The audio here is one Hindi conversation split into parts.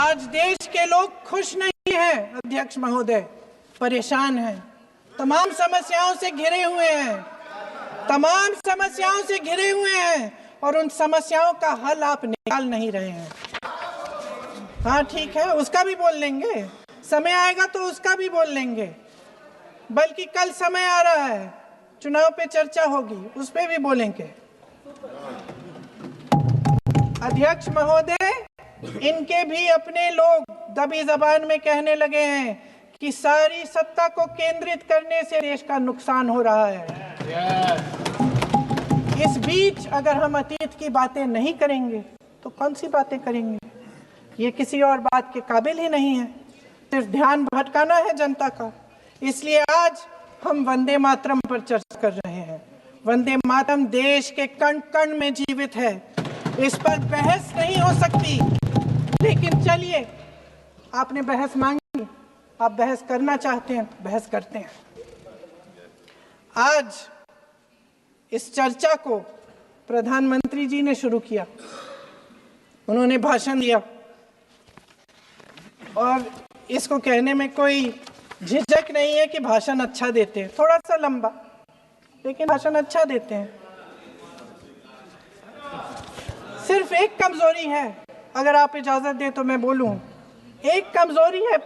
आज देश के लोग खुश नहीं हैं अध्यक्ष महोदय, परेशान हैं, तमाम समस्याओं से घिरे हुए हैं, तमाम समस्याओं से घिरे हुए हैं और उन समस्याओं का हल आप निकाल नहीं रहे हैं। हाँ ठीक है, उसका भी बोल लेंगे, समय आएगा तो उसका भी बोल लेंगे, बल्कि कल समय आ रहा है, चुनाव पे चर्चा होगी, उस पे भी बोलेंगे। अध्यक्ष महोदय, इनके भी अपने लोग दबी जबान में कहने लगे हैं कि सारी सत्ता को केंद्रित करने से देश का नुकसान हो रहा है। इस बीच अगर हम अतीत की बातें नहीं करेंगे तो कौन सी बातें करेंगे? ये किसी और बात के काबिल ही नहीं है, सिर्फ ध्यान भटकाना है जनता का। इसलिए आज हम वंदे मातरम पर चर्चा कर रहे हैं। वंदे मातरम देश के कण कण में जीवित है, इस पर बहस नहीं हो सकती। लेकिन चलिए, आपने बहस मांगी, आप बहस करना चाहते हैं, बहस करते हैं। आज इस चर्चा को प्रधानमंत्री जी ने शुरू किया, उन्होंने भाषण दिया और इसको कहने में कोई झिझक नहीं है कि भाषण अच्छा देते हैं, थोड़ा सा लंबा, लेकिन भाषण अच्छा देते हैं। सिर्फ एक कमजोरी है, अगर आप इजाजत दें तो मैं बोलूं, एक कमजोरी है।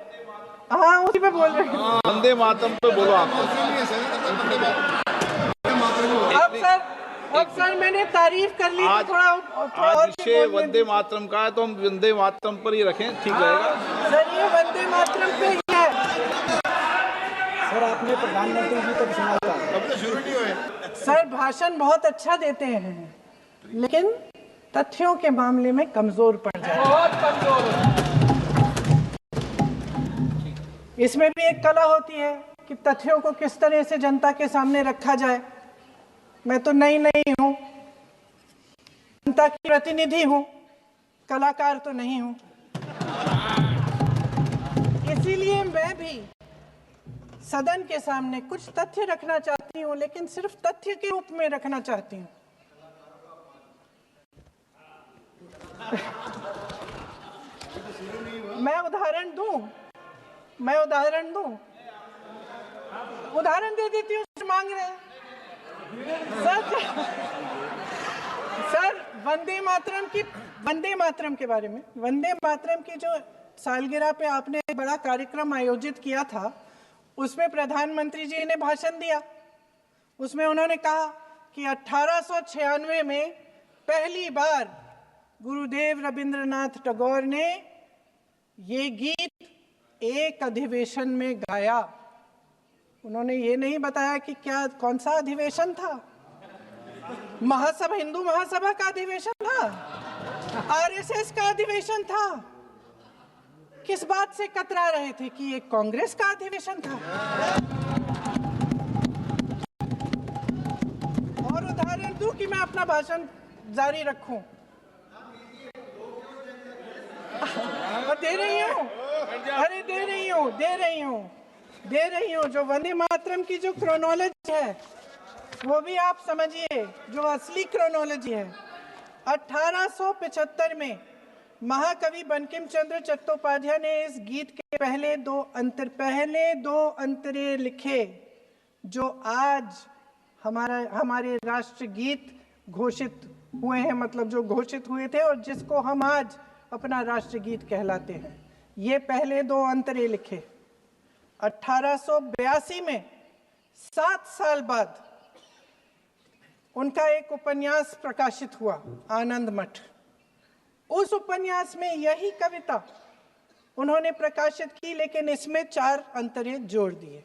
हाँ, उसी पे बोल रहे हैं, वंदे मातरम पे बोलो आप। अब सर मैंने तारीफ कर ली, तो थोड़ा आज विषय वंदे मातरम का है तो हम वंदे मातरम पर ही रखें, ठीक रहेगा सर। ये वंदे मातरम पे ही है सर। आपने प्रधानमंत्री जी तक सुना था, अब तो शुरू नहीं हुए। सर भाषण बहुत अच्छा देते हैं, लेकिन तथ्यों के मामले में कमजोर पड़ जाते हैं, बहुत कमजोर। इसमें भी एक कला होती है कि तथ्यों को किस तरह से जनता के सामने रखा जाए। मैं तो नई हूं, जनता की प्रतिनिधि हूं, कलाकार तो नहीं हूं। इसीलिए मैं भी सदन के सामने कुछ तथ्य रखना चाहती हूं, लेकिन सिर्फ तथ्य के रूप में रखना चाहती हूं। मैं उदाहरण दे देती हूँ, मांग रहे हैं सर। वंदे मातरम के बारे में, वंदे मातरम की जो सालगिरह पे आपने एक बड़ा कार्यक्रम आयोजित किया था, उसमें प्रधानमंत्री जी ने भाषण दिया। उसमें उन्होंने कहा कि 1896 में पहली बार गुरुदेव रविंद्रनाथ टैगोर ने ये गीत एक अधिवेशन में गाया। उन्होंने ये नहीं बताया कि कौन सा अधिवेशन था, हिंदू महासभा का अधिवेशन था, आरएसएस का अधिवेशन था, किस बात से कतरा रहे थे कि ये कांग्रेस का अधिवेशन था। और उदाहरण दूं कि मैं अपना भाषण जारी रखूं, दे रही हूं। जो वंदे मातरम की जो क्रोनोलॉजी है वो भी आप समझिए, जो असली क्रोनोलॉजी है। 1875 में महाकवि बंकिम चंद्र चट्टोपाध्याय ने इस गीत के पहले दो अंतरे लिखे, जो आज हमारे राष्ट्रगीत घोषित हुए हैं, मतलब जो घोषित हुए थे और जिसको हम आज अपना राष्ट्रगीत कहलाते हैं। ये पहले दो अंतरे लिखे 1882 में। 7 साल बाद उनका एक उपन्यास प्रकाशित हुआ, आनंद मठ। उस उपन्यास में यही कविता उन्होंने प्रकाशित की, लेकिन इसमें 4 अंतरे जोड़ दिए।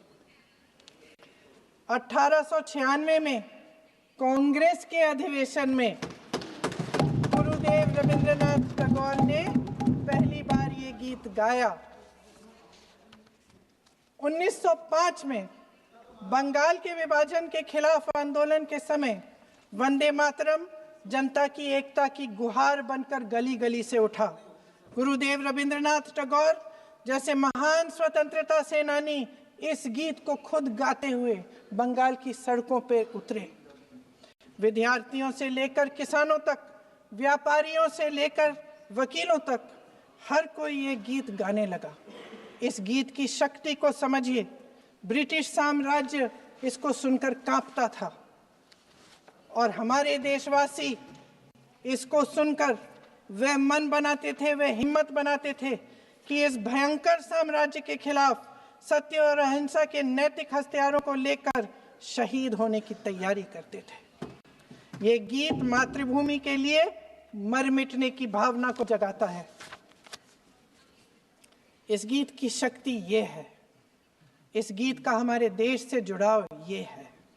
1896 में कांग्रेस के अधिवेशन में गुरुदेव रविंद्रनाथ टैगोर ने पहली बार ये गीत गाया। 1905 में बंगाल के विभाजन के खिलाफ आंदोलन के समय वंदे मातरम जनता की एकता की गुहार बनकर गली गली से उठा। गुरुदेव रविंद्रनाथ टैगोर जैसे महान स्वतंत्रता सेनानी इस गीत को खुद गाते हुए बंगाल की सड़कों पर उतरे। विद्यार्थियों से लेकर किसानों तक, व्यापारियों से लेकर वकीलों तक हर कोई ये गीत गाने लगा। इस गीत की शक्ति को समझिए। ब्रिटिश साम्राज्य इसको सुनकर कांपता था और हमारे देशवासी इसको सुनकर वे मन बनाते थे, वे हिम्मत बनाते थे कि इस भयंकर साम्राज्य के खिलाफ सत्य और अहिंसा के नैतिक हथियारों को लेकर शहीद होने की तैयारी करते थे। ये गीत मातृभूमि के लिए मर मिटने की भावना को जगाता है। इस गीत की शक्ति ये है, इस गीत का हमारे देश से जुड़ाव ये है।